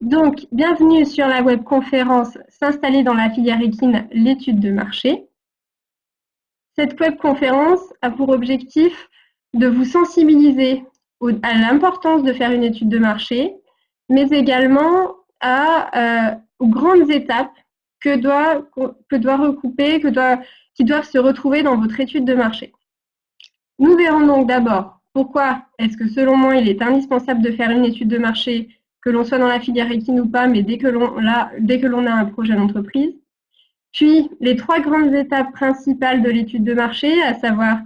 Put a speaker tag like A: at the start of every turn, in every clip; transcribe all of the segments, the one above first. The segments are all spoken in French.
A: Donc, bienvenue sur la webconférence S'installer dans la filière équine, l'étude de marché. Cette webconférence a pour objectif de vous sensibiliser à l'importance de faire une étude de marché, mais également aux grandes étapes qui doivent se retrouver dans votre étude de marché. Nous verrons donc d'abord pourquoi est-ce que selon moi il est indispensable de faire une étude de marché, que l'on soit dans la filière équine ou pas, mais dès que l'on a un projet d'entreprise. Puis les trois grandes étapes principales de l'étude de marché, à savoir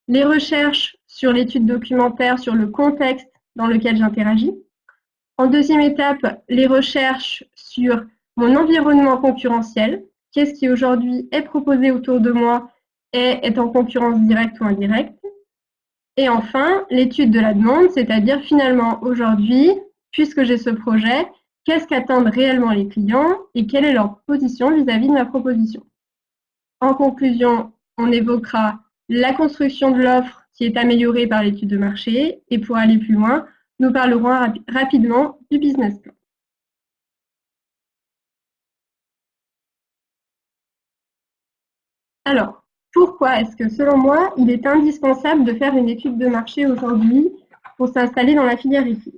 A: les recherches sur l'étude documentaire, sur le contexte dans lequel j'interagis. En deuxième étape, les recherches sur mon environnement concurrentiel, qu'est-ce qui aujourd'hui est proposé autour de moi et est en concurrence directe ou indirecte. Et enfin, l'étude de la demande, c'est-à-dire finalement aujourd'hui, puisque j'ai ce projet, qu'est-ce qu'attendent réellement les clients et quelle est leur position vis-à-vis de ma proposition. En conclusion, on évoquera la construction de l'offre qui est améliorée par l'étude de marché et pour aller plus loin, nous parlerons rapidement du business plan. Alors, pourquoi est-ce que selon moi, il est indispensable de faire une étude de marché aujourd'hui pour s'installer dans la filière équine?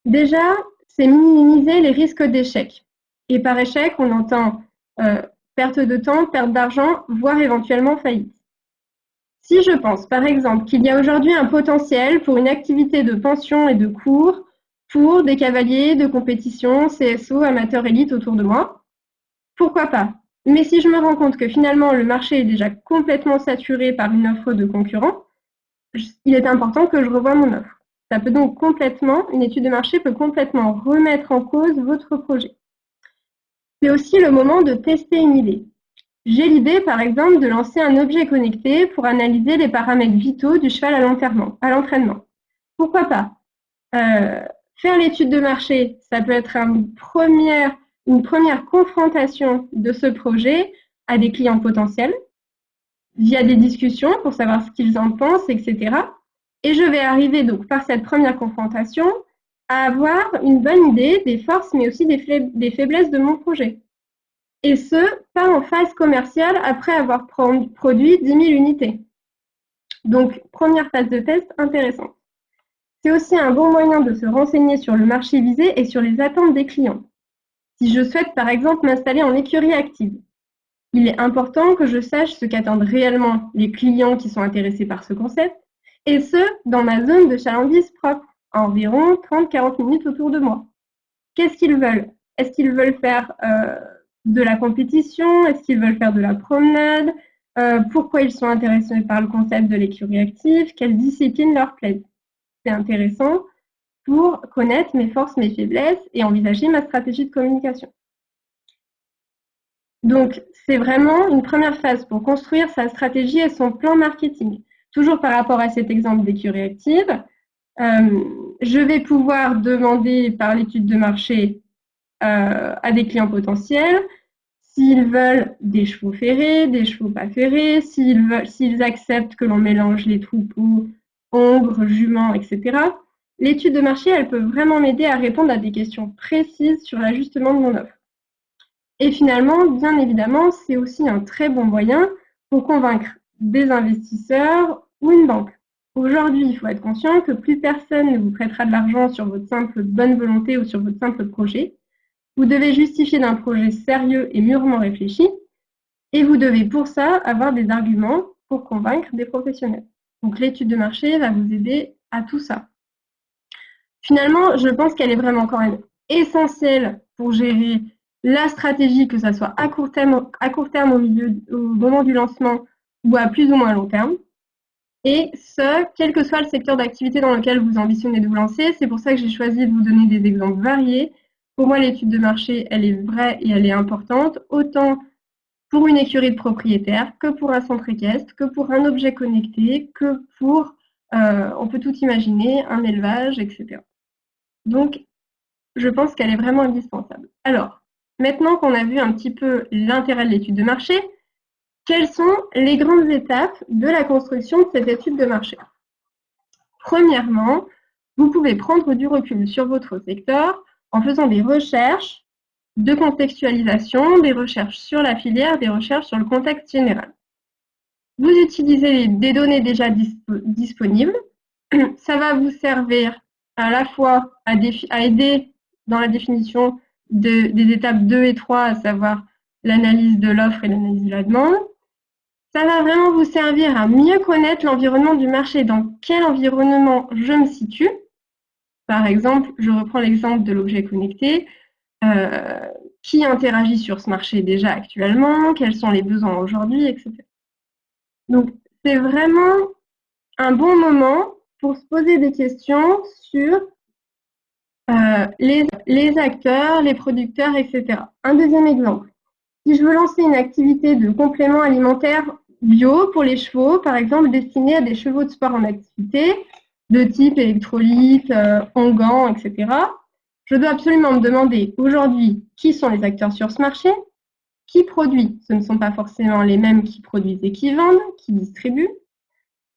A: Déjà, c'est minimiser les risques d'échec. Et par échec, on entend perte de temps, perte d'argent, voire éventuellement faillite. Si je pense, par exemple, qu'il y a aujourd'hui un potentiel pour une activité de pension et de cours pour des cavaliers de compétition, CSO, amateurs élites autour de moi, pourquoi pas? Mais si je me rends compte que finalement le marché est déjà complètement saturé par une offre de concurrents, il est important que je revoie mon offre. Ça peut donc une étude de marché peut complètement remettre en cause votre projet. C'est aussi le moment de tester une idée. J'ai l'idée, par exemple, de lancer un objet connecté pour analyser les paramètres vitaux du cheval à l'entraînement. Pourquoi pas? Faire l'étude de marché, ça peut être une première confrontation de ce projet à des clients potentiels via des discussions pour savoir ce qu'ils en pensent, etc. Et je vais arriver donc par cette première confrontation à avoir une bonne idée des forces mais aussi des faiblesses de mon projet. Et ce, pas en phase commerciale après avoir produit 10 000 unités. Donc, première phase de test intéressante. C'est aussi un bon moyen de se renseigner sur le marché visé et sur les attentes des clients. Si je souhaite par exemple m'installer en écurie active, il est important que je sache ce qu'attendent réellement les clients qui sont intéressés par ce concept, et ce, dans ma zone de chalandise propre, à environ 30-40 minutes autour de moi. Qu'est-ce qu'ils veulent? Est-ce qu'ils veulent faire de la compétition? Est-ce qu'ils veulent faire de la promenade? Pourquoi ils sont intéressés par le concept de l'écurie active? Quelles disciplines leur plaisent? C'est intéressant pour connaître mes forces, mes faiblesses et envisager ma stratégie de communication. Donc, c'est vraiment une première phase pour construire sa stratégie et son plan marketing. Toujours par rapport à cet exemple d'écurie active, je vais pouvoir demander par l'étude de marché à des clients potentiels s'ils veulent des chevaux ferrés, des chevaux pas ferrés, s'ils acceptent que l'on mélange les troupeaux, hongres, juments, etc. L'étude de marché, elle peut vraiment m'aider à répondre à des questions précises sur l'ajustement de mon offre. Et finalement, bien évidemment, c'est aussi un très bon moyen pour convaincre des investisseurs ou une banque. Aujourd'hui, il faut être conscient que plus personne ne vous prêtera de l'argent sur votre simple bonne volonté ou sur votre simple projet. Vous devez justifier d'un projet sérieux et mûrement réfléchi, et vous devez pour ça avoir des arguments pour convaincre des professionnels. Donc l'étude de marché va vous aider à tout ça. Finalement, je pense qu'elle est vraiment quand même essentielle pour gérer la stratégie, que ça soit à court terme au moment du lancement ou à plus ou moins long terme. Et ce, quel que soit le secteur d'activité dans lequel vous ambitionnez de vous lancer. C'est pour ça que j'ai choisi de vous donner des exemples variés. Pour moi, l'étude de marché, elle est vraie et elle est importante, autant pour une écurie de propriétaire que pour un centre équestre, que pour un objet connecté, que pour, on peut tout imaginer, un élevage, etc. Donc, je pense qu'elle est vraiment indispensable. Alors, maintenant qu'on a vu un petit peu l'intérêt de l'étude de marché, quelles sont les grandes étapes de la construction de cette étude de marché? Premièrement, vous pouvez prendre du recul sur votre secteur en faisant des recherches de contextualisation, des recherches sur la filière, des recherches sur le contexte général. Vous utilisez des données déjà disponibles. Ça va vous servir à la fois à aider dans la définition des étapes 2 et 3, à savoir l'analyse de l'offre et l'analyse de la demande. Ça va vraiment vous servir à mieux connaître l'environnement du marché, dans quel environnement je me situe. Par exemple, je reprends l'exemple de l'objet connecté. Qui interagit sur ce marché déjà actuellement, quels sont les besoins aujourd'hui, etc. Donc, c'est vraiment un bon moment pour se poser des questions sur les acteurs, les producteurs, etc. Un deuxième exemple. Si je veux lancer une activité de complément alimentaire bio pour les chevaux, par exemple, destinée à des chevaux de sport en activité, de type électrolyte, onguent, etc., je dois absolument me demander aujourd'hui qui sont les acteurs sur ce marché, qui produit. Ce ne sont pas forcément les mêmes qui produisent et qui vendent, qui distribuent,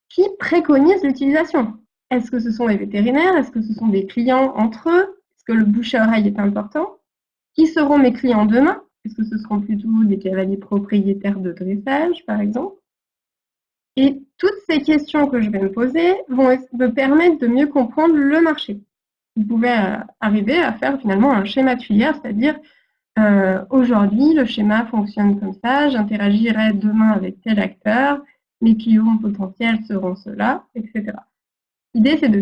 A: qui préconisent l'utilisation. Est-ce que ce sont les vétérinaires? Est-ce que ce sont des clients entre eux? Est-ce que le bouche à oreille est important? Qui seront mes clients demain? Est-ce que ce seront plutôt des cavaliers propriétaires de dressage, par exemple? Et toutes ces questions que je vais me poser vont me permettre de mieux comprendre le marché. Vous pouvez arriver à faire finalement un schéma de filière, c'est-à-dire aujourd'hui, le schéma fonctionne comme ça, j'interagirai demain avec tel acteur, mes clients potentiels seront ceux-là, etc. L'idée, c'est de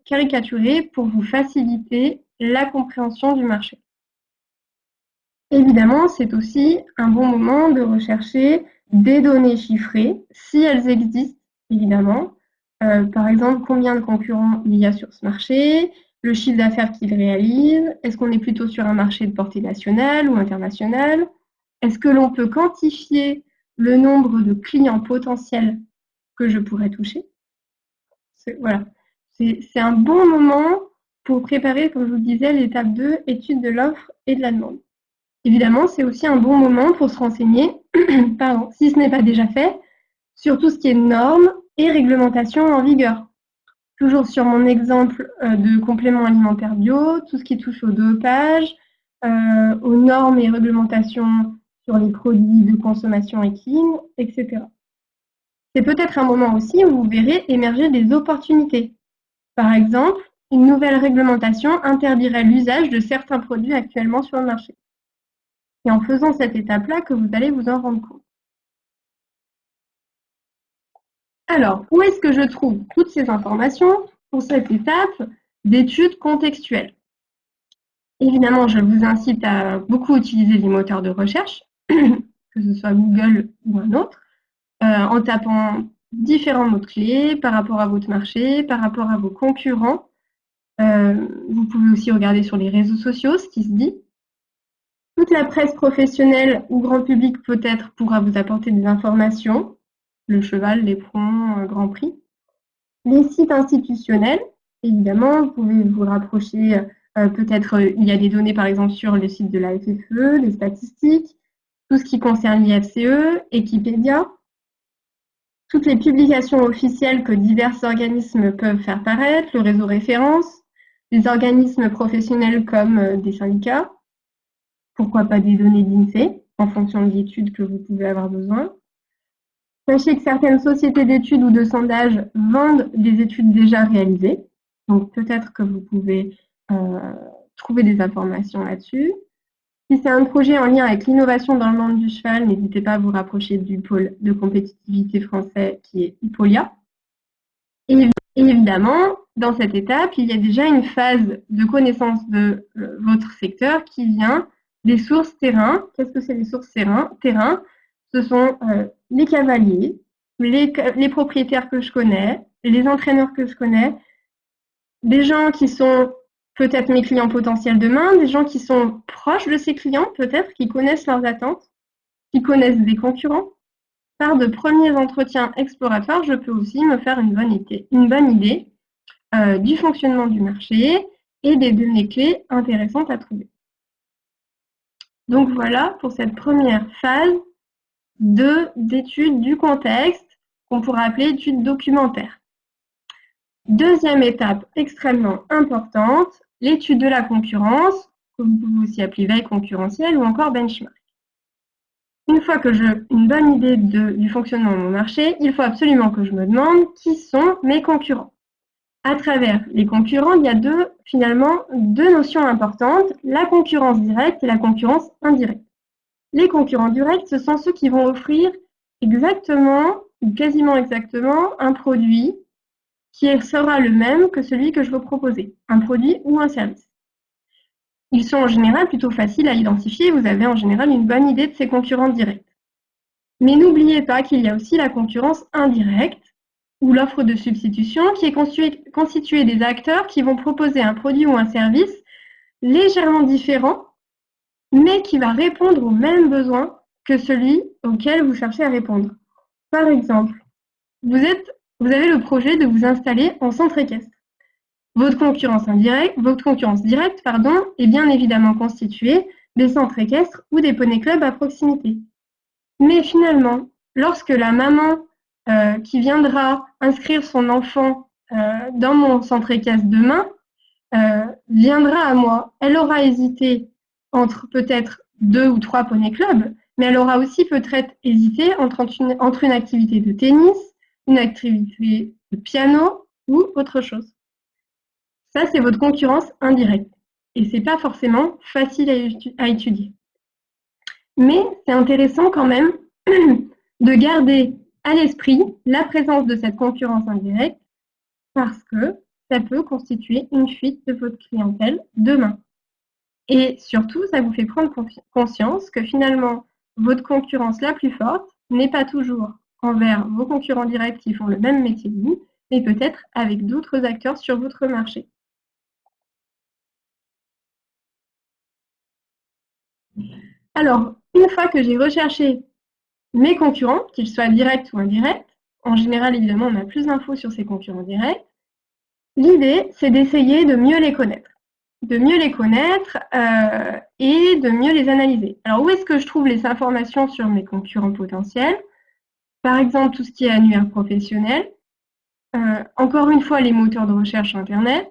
A: caricaturer pour vous faciliter la compréhension du marché. Évidemment, c'est aussi un bon moment de rechercher des données chiffrées, si elles existent, évidemment. Par exemple, combien de concurrents il y a sur ce marché, le chiffre d'affaires qu'ils réalisent, est-ce qu'on est plutôt sur un marché de portée nationale ou internationale? Est-ce que l'on peut quantifier le nombre de clients potentiels que je pourrais toucher? Voilà. C'est un bon moment pour préparer, comme je vous disais, l'étape 2, étude de l'offre et de la demande. Évidemment, c'est aussi un bon moment pour se renseigner, pardon, si ce n'est pas déjà fait, sur tout ce qui est normes et réglementations en vigueur. Toujours sur mon exemple de complément alimentaire bio, tout ce qui touche au dopage, aux normes et réglementations sur les produits de consommation équine, etc. C'est peut-être un moment aussi où vous verrez émerger des opportunités. Par exemple, une nouvelle réglementation interdirait l'usage de certains produits actuellement sur le marché. C'est en faisant cette étape-là que vous allez vous en rendre compte. Alors, où est-ce que je trouve toutes ces informations pour cette étape d'étude contextuelle? Évidemment, je vous incite à beaucoup utiliser les moteurs de recherche, que ce soit Google ou un autre, en tapant différents mots-clés par rapport à votre marché, par rapport à vos concurrents. Vous pouvez aussi regarder sur les réseaux sociaux ce qui se dit. Toute la presse professionnelle ou grand public peut-être pourra vous apporter des informations. Le cheval, l'éperon, Grand Prix. Les sites institutionnels, évidemment, vous pouvez vous rapprocher, peut-être il y a des données par exemple sur le site de la FFE, les statistiques, tout ce qui concerne l'IFCE, Wikipédia, toutes les publications officielles que divers organismes peuvent faire paraître, le réseau référence, les organismes professionnels comme des syndicats, pourquoi pas des données d'INSEE, en fonction de l'étude que vous pouvez avoir besoin. Sachez que certaines sociétés d'études ou de sondage vendent des études déjà réalisées. Donc peut-être que vous pouvez trouver des informations là-dessus. Si c'est un projet en lien avec l'innovation dans le monde du cheval, n'hésitez pas à vous rapprocher du pôle de compétitivité français qui est Hippolia. Et évidemment, dans cette étape, il y a déjà une phase de connaissance de votre secteur qui vient des sources terrain. Qu'est-ce que c'est les sources terrain? Ce sont les cavaliers, les propriétaires que je connais, les entraîneurs que je connais, des gens qui sont peut-être mes clients potentiels demain, des gens qui sont proches de ces clients, peut-être, qui connaissent leurs attentes, qui connaissent des concurrents. Par de premiers entretiens exploratoires, je peux aussi me faire une bonne idée du fonctionnement du marché et des données clés intéressantes à trouver. Donc voilà pour cette première phase d'étude du contexte qu'on pourrait appeler étude documentaire. Deuxième étape extrêmement importante, l'étude de la concurrence, que vous pouvez aussi appeler veille concurrentielle ou encore benchmark. Une fois que j'ai une bonne idée du fonctionnement de mon marché, il faut absolument que je me demande qui sont mes concurrents. À travers les concurrents, il y a finalement deux notions importantes, la concurrence directe et la concurrence indirecte. Les concurrents directs, ce sont ceux qui vont offrir exactement ou quasiment exactement un produit qui sera le même que celui que je veux proposer, un produit ou un service. Ils sont en général plutôt faciles à identifier, vous avez en général une bonne idée de ces concurrents directs. Mais n'oubliez pas qu'il y a aussi la concurrence indirecte, ou l'offre de substitution, qui est constituée des acteurs qui vont proposer un produit ou un service légèrement différent, mais qui va répondre aux mêmes besoins que celui auquel vous cherchez à répondre. Par exemple, vous avez le projet de vous installer en centre équestre. Votre concurrence directe, est bien évidemment constituée des centres équestres ou des poney clubs à proximité. Mais finalement, lorsque la maman qui viendra inscrire son enfant dans mon centre équestre demain viendra à moi, elle aura hésité entre peut-être 2 ou 3 poney clubs, mais elle aura aussi peut-être hésité entre une activité de tennis, une activité de piano ou autre chose. Ça, c'est votre concurrence indirecte. Et c'est pas forcément facile à étudier. Mais c'est intéressant quand même de garder à l'esprit la présence de cette concurrence indirecte parce que ça peut constituer une fuite de votre clientèle demain. Et surtout, ça vous fait prendre conscience que finalement, votre concurrence la plus forte n'est pas toujours envers vos concurrents directs qui font le même métier que vous, mais peut-être avec d'autres acteurs sur votre marché. Alors, une fois que j'ai recherché mes concurrents, qu'ils soient directs ou indirects, en général, évidemment, on a plus d'infos sur ces concurrents directs, l'idée, c'est d'essayer de mieux les connaître. De mieux les connaître et de mieux les analyser. Alors, où est-ce que je trouve les informations sur mes concurrents potentiels? Par exemple, tout ce qui est annuaire professionnel. Encore une fois, les moteurs de recherche Internet.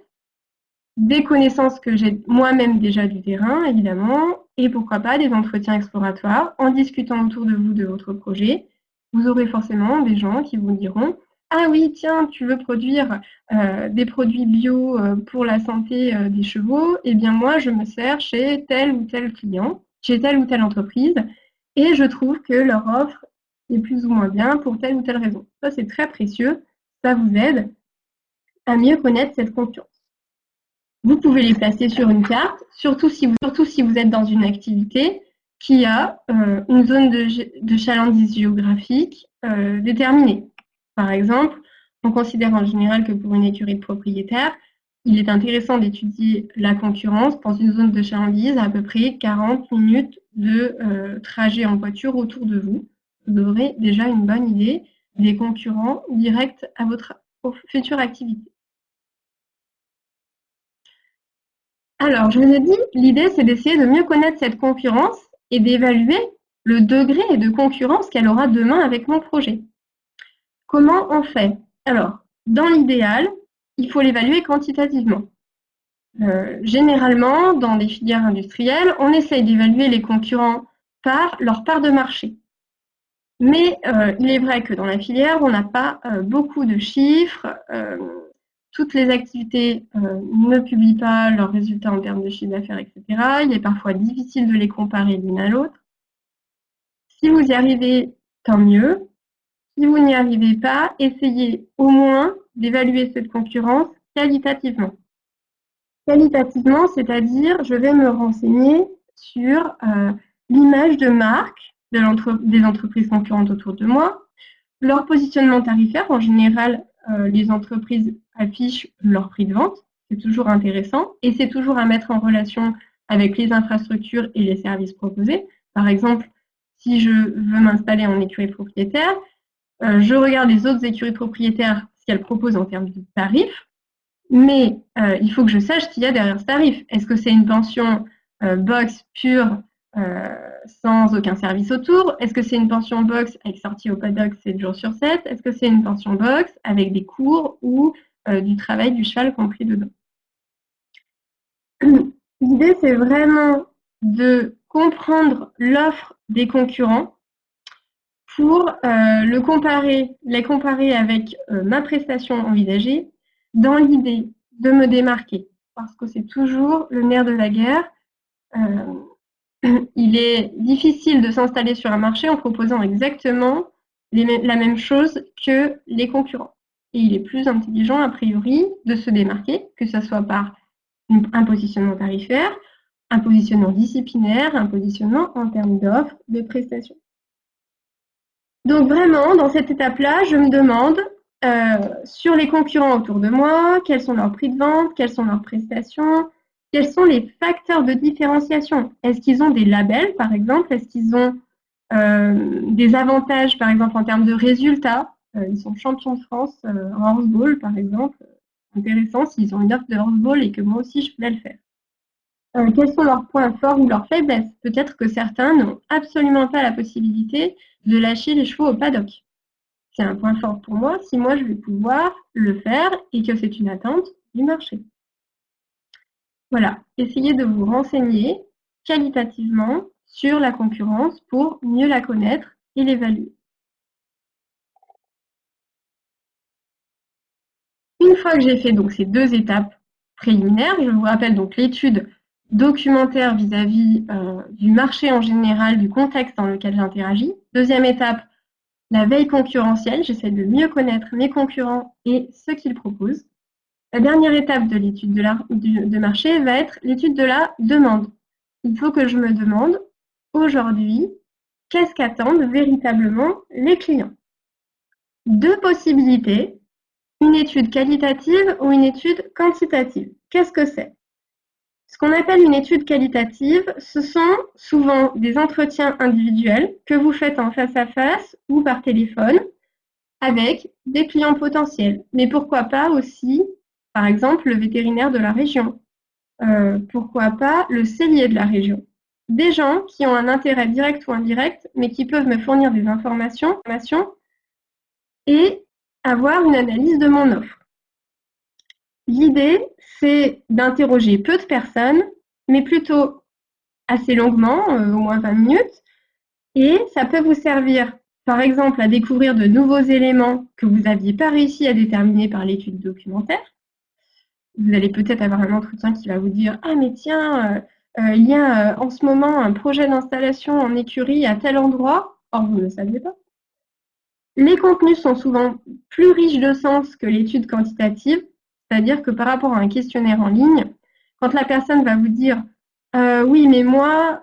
A: Des connaissances que j'ai moi-même déjà du terrain, évidemment, et pourquoi pas des entretiens exploratoires. En discutant autour de vous de votre projet, vous aurez forcément des gens qui vous diront « Ah oui, tiens, tu veux produire des produits bio pour la santé des chevaux, eh bien moi, je me sers chez tel ou tel client, chez telle ou telle entreprise, et je trouve que leur offre est plus ou moins bien pour telle ou telle raison. » Ça, c'est très précieux, ça vous aide à mieux connaître cette concurrence. Vous pouvez les placer sur une carte, surtout si vous êtes dans une activité qui a une zone de chalandise géographique déterminée. Par exemple, on considère en général que pour une écurie de propriétaires, il est intéressant d'étudier la concurrence dans une zone de chalandise à peu près 40 minutes de trajet en voiture autour de vous. Vous aurez déjà une bonne idée des concurrents directs à votre future activité. Alors, je vous ai dit, l'idée, c'est d'essayer de mieux connaître cette concurrence et d'évaluer le degré de concurrence qu'elle aura demain avec mon projet. Comment on fait? Alors, dans l'idéal, il faut l'évaluer quantitativement. Généralement, dans les filières industrielles, on essaye d'évaluer les concurrents par leur part de marché. Mais il est vrai que dans la filière, on n'a pas beaucoup de chiffres. Toutes les activités ne publient pas leurs résultats en termes de chiffre d'affaires, etc. Il est parfois difficile de les comparer l'une à l'autre. Si vous y arrivez, tant mieux. Si vous n'y arrivez pas, essayez au moins d'évaluer cette concurrence qualitativement. Qualitativement, c'est-à-dire, je vais me renseigner sur l'image de marque des entreprises concurrentes autour de moi, leur positionnement tarifaire. En général, les entreprises affichent leur prix de vente. C'est toujours intéressant et c'est toujours à mettre en relation avec les infrastructures et les services proposés. Par exemple, si je veux m'installer en écurie propriétaire, je regarde les autres écuries propriétaires, ce qu'elles proposent en termes de tarifs, mais il faut que je sache ce qu'il y a derrière ce tarif. Est-ce que c'est une pension box pure sans aucun service autour? Est-ce que c'est une pension box avec sortie au paddock 7 jours sur 7? Est-ce que c'est une pension box avec des cours ou du travail du cheval compris dedans? L'idée, c'est vraiment de comprendre l'offre des concurrents pour les comparer avec ma prestation envisagée dans l'idée de me démarquer. Parce que c'est toujours le nerf de la guerre. Il est difficile de s'installer sur un marché en proposant exactement la même chose que les concurrents. Et il est plus intelligent, a priori, de se démarquer, que ce soit par un positionnement tarifaire, un positionnement disciplinaire, un positionnement en termes d'offres, de prestations. Donc vraiment, dans cette étape-là, je me demande sur les concurrents autour de moi, quels sont leurs prix de vente, quelles sont leurs prestations, quels sont les facteurs de différenciation. Est-ce qu'ils ont des labels, par exemple? Est-ce qu'ils ont des avantages, par exemple, en termes de résultats? Ils sont champions de France en horseball, par exemple. Intéressant s'ils ont une offre de horseball et que moi aussi, je voulais le faire. Quels sont leurs points forts ou leurs faiblesses? Peut-être que certains n'ont absolument pas la possibilité de lâcher les chevaux au paddock. C'est un point fort pour moi si moi je vais pouvoir le faire et que c'est une attente du marché. Voilà, essayez de vous renseigner qualitativement sur la concurrence pour mieux la connaître et l'évaluer. Une fois que j'ai fait donc ces 2 étapes préliminaires, je vous rappelle donc l'étude documentaire vis-à-vis du marché en général, du contexte dans lequel j'interagis. Deuxième étape, la veille concurrentielle, j'essaie de mieux connaître mes concurrents et ce qu'ils proposent. La dernière étape de l'étude de marché va être l'étude de la demande. Il faut que je me demande aujourd'hui, qu'est-ce qu'attendent véritablement les clients? 2 possibilités, une étude qualitative ou une étude quantitative. Qu'est-ce que c'est? Ce qu'on appelle une étude qualitative, ce sont souvent des entretiens individuels que vous faites en face à face ou par téléphone avec des clients potentiels. Mais pourquoi pas aussi, par exemple, le vétérinaire de la région? Pourquoi pas le cellier de la région? Des gens qui ont un intérêt direct ou indirect, mais qui peuvent me fournir des informations et avoir une analyse de mon offre. L'idée, c'est d'interroger peu de personnes, mais plutôt assez longuement, au moins 20 minutes, et ça peut vous servir, par exemple, à découvrir de nouveaux éléments que vous n'aviez pas réussi à déterminer par l'étude documentaire. Vous allez peut-être avoir un entretien qui va vous dire « Ah mais tiens, il y a en ce moment un projet d'installation en écurie à tel endroit », or vous ne le saviez pas. Les contenus sont souvent plus riches de sens que l'étude quantitative, c'est-à-dire que par rapport à un questionnaire en ligne, quand la personne va vous dire oui, mais moi,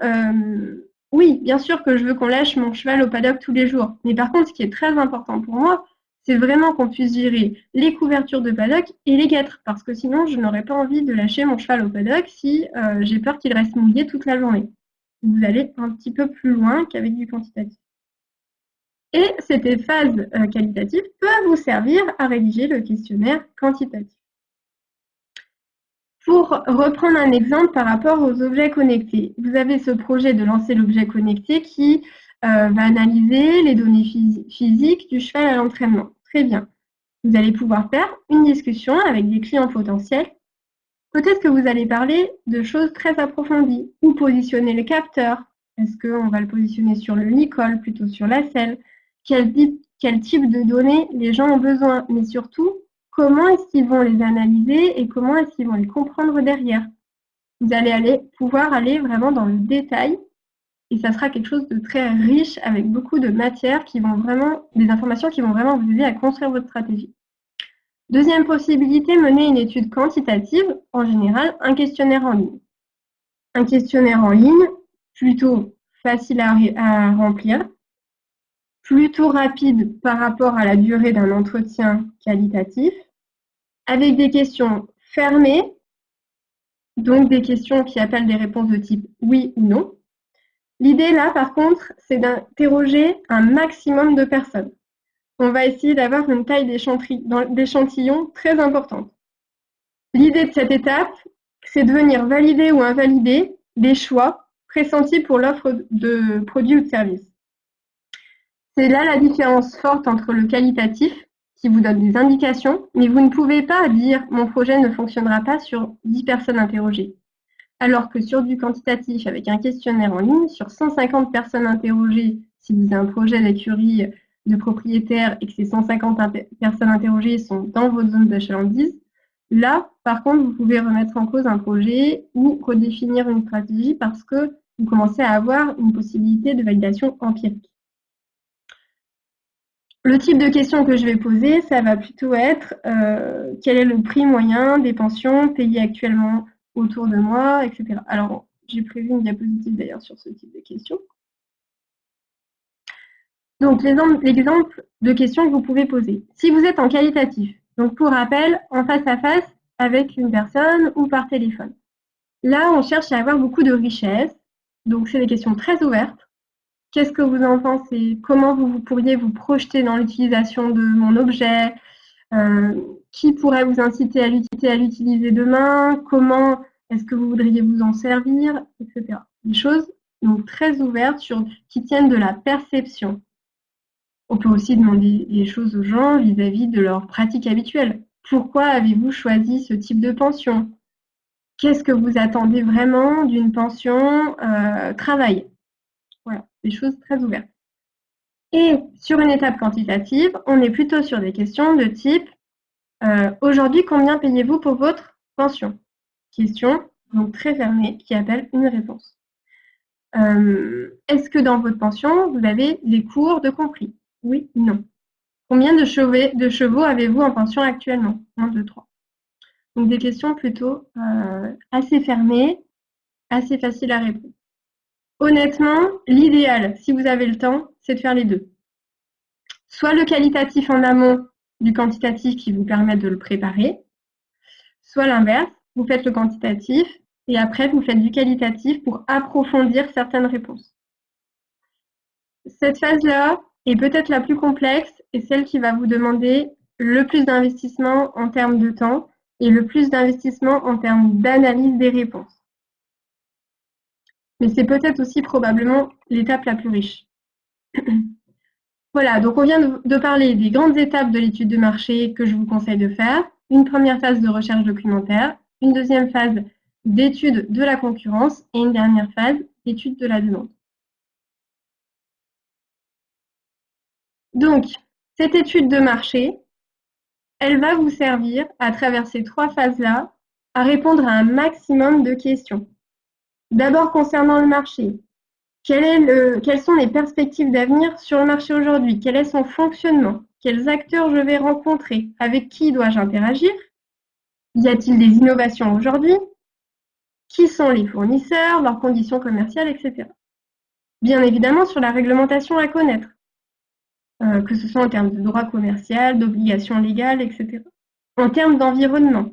A: oui, bien sûr que je veux qu'on lâche mon cheval au paddock tous les jours. Mais par contre, ce qui est très important pour moi, c'est vraiment qu'on puisse gérer les couvertures de paddock et les guêtres, parce que sinon, je n'aurais pas envie de lâcher mon cheval au paddock si j'ai peur qu'il reste mouillé toute la journée. Vous allez un petit peu plus loin qu'avec du quantitatif. Et cette phase qualitative peut vous servir à rédiger le questionnaire quantitatif. Pour reprendre un exemple par rapport aux objets connectés, vous avez ce projet de lancer l'objet connecté qui va analyser les données physiques du cheval à l'entraînement. Très bien. Vous allez pouvoir faire une discussion avec des clients potentiels. Peut-être que vous allez parler de choses très approfondies. Où positionner le capteur? Est-ce qu'on va le positionner sur le nicole, plutôt sur la selle? Quel type de données les gens ont besoin? Mais surtout, comment est-ce qu'ils vont les analyser et comment est-ce qu'ils vont les comprendre derrière? Vous allez pouvoir aller vraiment dans le détail et ça sera quelque chose de très riche avec beaucoup de matières qui vont vraiment, des informations qui vont vraiment vous aider à construire votre stratégie. Deuxième possibilité, mener une étude quantitative, en général, un questionnaire en ligne. Un questionnaire en ligne, plutôt facile à remplir, plutôt rapide par rapport à la durée d'un entretien qualitatif, avec des questions fermées, donc des questions qui appellent des réponses de type oui ou non. L'idée là, par contre, c'est d'interroger un maximum de personnes. On va essayer d'avoir une taille d'échantillon très importante. L'idée de cette étape, c'est de venir valider ou invalider des choix pressentis pour l'offre de produits ou de services. C'est là la différence forte entre le qualitatif, qui vous donne des indications, mais vous ne pouvez pas dire « mon projet ne fonctionnera pas sur 10 personnes interrogées ». Alors que sur du quantitatif, avec un questionnaire en ligne, sur 150 personnes interrogées, si vous avez un projet d'écurie de propriétaires et que ces 150 personnes interrogées sont dans votre zone d'achalandise, là, par contre, vous pouvez remettre en cause un projet ou redéfinir une stratégie parce que vous commencez à avoir une possibilité de validation empirique. Le type de question que je vais poser, ça va plutôt être quel est le prix moyen des pensions payées actuellement autour de moi, etc. Alors, j'ai prévu une diapositive d'ailleurs sur ce type de questions. Donc, l'exemple de questions que vous pouvez poser. Si vous êtes en qualitatif, donc pour rappel, en face à face avec une personne ou par téléphone. Là, on cherche à avoir beaucoup de richesse. Donc, c'est des questions très ouvertes. Qu'est-ce que vous en pensez? Comment vous pourriez vous projeter dans l'utilisation de mon objet? Qui pourrait vous inciter à l'utiliser demain? Comment est-ce que vous voudriez vous en servir? Etc. Des choses donc très ouvertes qui tiennent de la perception. On peut aussi demander des choses aux gens vis-à-vis de leurs pratiques habituelles. Pourquoi avez-vous choisi ce type de pension? Qu'est-ce que vous attendez vraiment d'une pension travail? Voilà, des choses très ouvertes. Et sur une étape quantitative, on est plutôt sur des questions de type aujourd'hui, combien payez-vous pour votre pension? Question donc très fermée qui appelle une réponse. Est-ce que dans votre pension, vous avez des cours de compris? Oui, non. Combien de chevaux avez-vous en pension actuellement? 1, 2, 3. Donc des questions plutôt assez fermées, assez faciles à répondre. Honnêtement, l'idéal, si vous avez le temps, c'est de faire les deux. Soit le qualitatif en amont du quantitatif qui vous permet de le préparer, soit l'inverse, vous faites le quantitatif et après vous faites du qualitatif pour approfondir certaines réponses. Cette phase-là est peut-être la plus complexe et celle qui va vous demander le plus d'investissement en termes de temps et le plus d'investissement en termes d'analyse des réponses. Mais c'est peut-être aussi probablement l'étape la plus riche. Voilà, donc on vient de parler des grandes étapes de l'étude de marché que je vous conseille de faire. Une première phase de recherche documentaire, une deuxième phase d'étude de la concurrence et une dernière phase d'étude de la demande. Donc, cette étude de marché, elle va vous servir à travers ces trois phases-là à répondre à un maximum de questions. D'abord concernant le marché, quelles sont les perspectives d'avenir sur le marché aujourd'hui? Quel est son fonctionnement? Quels acteurs je vais rencontrer? Avec qui dois-je interagir? Y a-t-il des innovations aujourd'hui? Qui sont les fournisseurs, leurs conditions commerciales, etc. Bien évidemment, sur la réglementation à connaître, que ce soit en termes de droit commercial, d'obligations légales, etc. En termes d'environnement,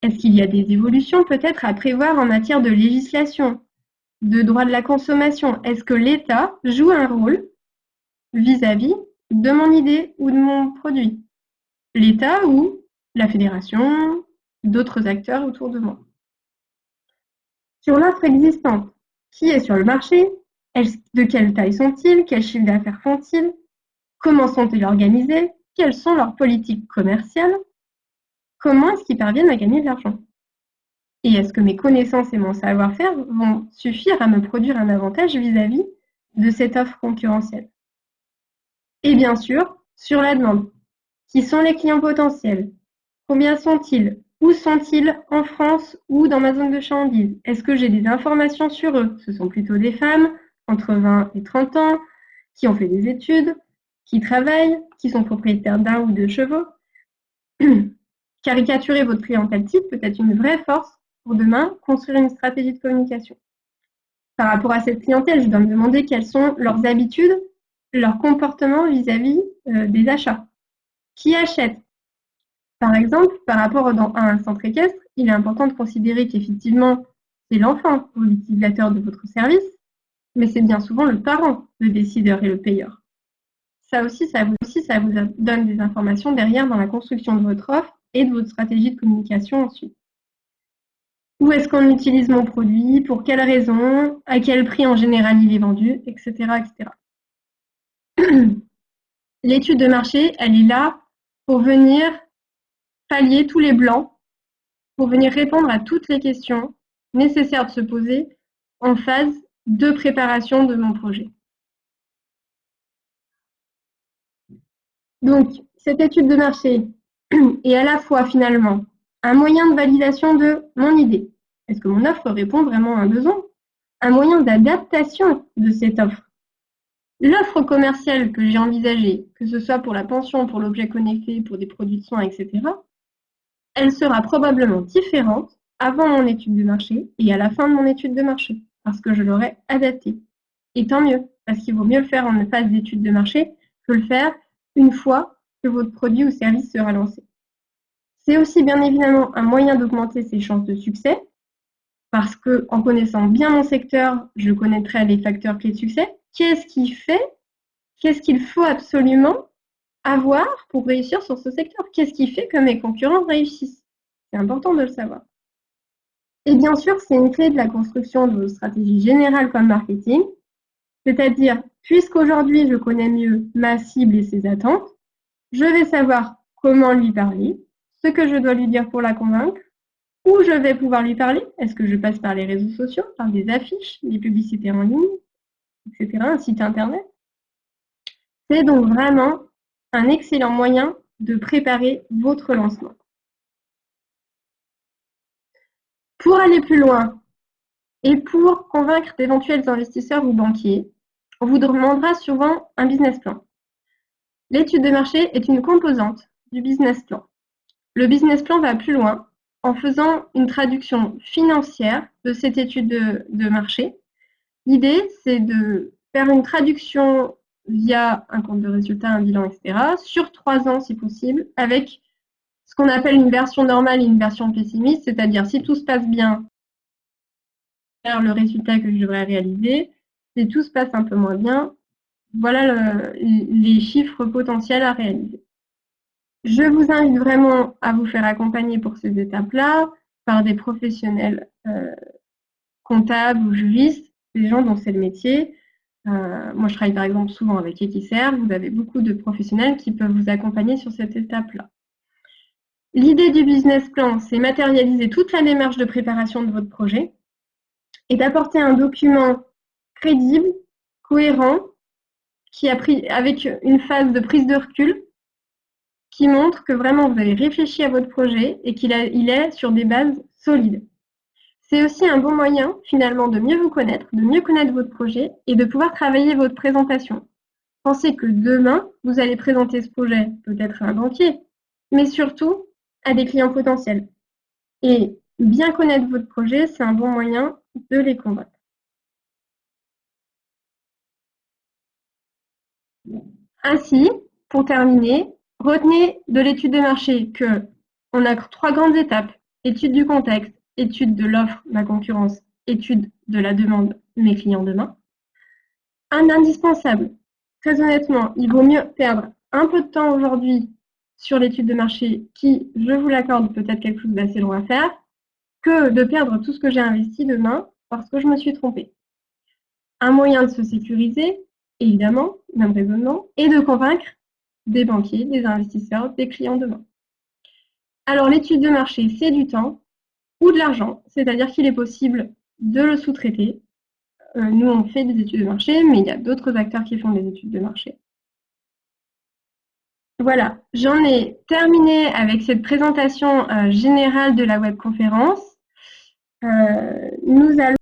A: est-ce qu'il y a des évolutions peut-être à prévoir en matière de législation, de droit de la consommation? Est-ce que l'État joue un rôle vis-à-vis de mon idée ou de mon produit? L'État ou la fédération, d'autres acteurs autour de moi. Sur l'offre existante, qui est sur le marché? De quelle taille sont-ils? Quel chiffre d'affaires font-ils? Comment sont-ils organisés? Quelles sont leurs politiques commerciales? Comment est-ce qu'ils parviennent à gagner de l'argent? Et est-ce que mes connaissances et mon savoir-faire vont suffire à me produire un avantage vis-à-vis de cette offre concurrentielle? Et bien sûr, sur la demande, qui sont les clients potentiels? Combien sont-ils? Où sont-ils en France ou dans ma zone de chalandise? Est-ce que j'ai des informations sur eux? Ce sont plutôt des femmes entre 20 et 30 ans, qui ont fait des études, qui travaillent, qui sont propriétaires d'un ou deux chevaux. Caricaturer votre clientèle type peut être une vraie force pour demain construire une stratégie de communication. Par rapport à cette clientèle, je dois me demander quelles sont leurs habitudes, leurs comportements vis-à-vis des achats. Qui achète? Par exemple, par rapport à un centre équestre, il est important de considérer qu'effectivement, c'est l'enfant ou l'utilisateur de votre service, mais c'est bien souvent le parent, le décideur et le payeur. Ça aussi, ça vous donne des informations derrière dans la construction de votre offre et de votre stratégie de communication ensuite. Où est-ce qu'on utilise mon produit? Pour quelles raisons? À quel prix en général il est vendu? Etc. etc. L'étude de marché, elle est là pour venir pallier tous les blancs, pour venir répondre à toutes les questions nécessaire de se poser en phase de préparation de mon projet. Donc, cette étude de marché est à la fois finalement un moyen de validation de mon idée. Est-ce que mon offre répond vraiment à un besoin? Un moyen d'adaptation de cette offre. L'offre commerciale que j'ai envisagée, que ce soit pour la pension, pour l'objet connecté, pour des produits de soins, etc., elle sera probablement différente avant mon étude de marché et à la fin de mon étude de marché, parce que je l'aurai adaptée. Et tant mieux, parce qu'il vaut mieux le faire en phase d'étude de marché que le faire une fois que votre produit ou service sera lancé. C'est aussi bien évidemment un moyen d'augmenter ses chances de succès, parce que en connaissant bien mon secteur, je connaîtrai les facteurs clés de succès. Qu'est-ce qu'il faut absolument avoir pour réussir sur ce secteur? Qu'est-ce qui fait que mes concurrents réussissent? C'est important de le savoir. Et bien sûr, c'est une clé de la construction de vos stratégies générales comme marketing, c'est-à-dire, puisqu'aujourd'hui je connais mieux ma cible et ses attentes, je vais savoir comment lui parler, ce que je dois lui dire pour la convaincre, où je vais pouvoir lui parler. Est-ce que je passe par les réseaux sociaux, par des affiches, des publicités en ligne, etc., un site internet? C'est donc vraiment un excellent moyen de préparer votre lancement. Pour aller plus loin et pour convaincre d'éventuels investisseurs ou banquiers, on vous demandera souvent un business plan. L'étude de marché est une composante du business plan. Le business plan va plus loin en faisant une traduction financière de cette étude de marché. L'idée, c'est de faire une traduction via un compte de résultat, un bilan, etc., sur 3 ans si possible, avec ce qu'on appelle une version normale et une version pessimiste, c'est-à-dire si tout se passe bien, faire le résultat que je devrais réaliser, si tout se passe un peu moins bien, voilà les chiffres potentiels à réaliser. Je vous invite vraiment à vous faire accompagner pour ces étapes-là par des professionnels comptables ou juristes, des gens dont c'est le métier. Moi, je travaille par exemple souvent avec Equiserve. Vous avez beaucoup de professionnels qui peuvent vous accompagner sur cette étape-là. L'idée du business plan, c'est matérialiser toute la démarche de préparation de votre projet et d'apporter un document crédible, cohérent, avec une phase de prise de recul qui montre que vraiment vous avez réfléchi à votre projet et qu'il est sur des bases solides. C'est aussi un bon moyen, finalement, de mieux vous connaître, de mieux connaître votre projet et de pouvoir travailler votre présentation. Pensez que demain, vous allez présenter ce projet peut-être à un banquier, mais surtout à des clients potentiels. Et bien connaître votre projet, c'est un bon moyen de les convaincre. Ainsi, pour terminer, retenez de l'étude de marché que on a 3 grandes étapes: étude du contexte, étude de l'offre, ma concurrence, étude de la demande, mes clients demain. Un indispensable, très honnêtement, il vaut mieux perdre un peu de temps aujourd'hui sur l'étude de marché qui, je vous l'accorde, peut être quelque chose d'assez long à faire, que de perdre tout ce que j'ai investi demain parce que je me suis trompée. Un moyen de se sécuriser, évidemment, même raisonnement, et de convaincre des banquiers, des investisseurs, des clients demain. Alors l'étude de marché, c'est du temps ou de l'argent, c'est-à-dire qu'il est possible de le sous-traiter. Nous, on fait des études de marché, mais il y a d'autres acteurs qui font des études de marché. Voilà, j'en ai terminé avec cette présentation générale de la webconférence. Nous allons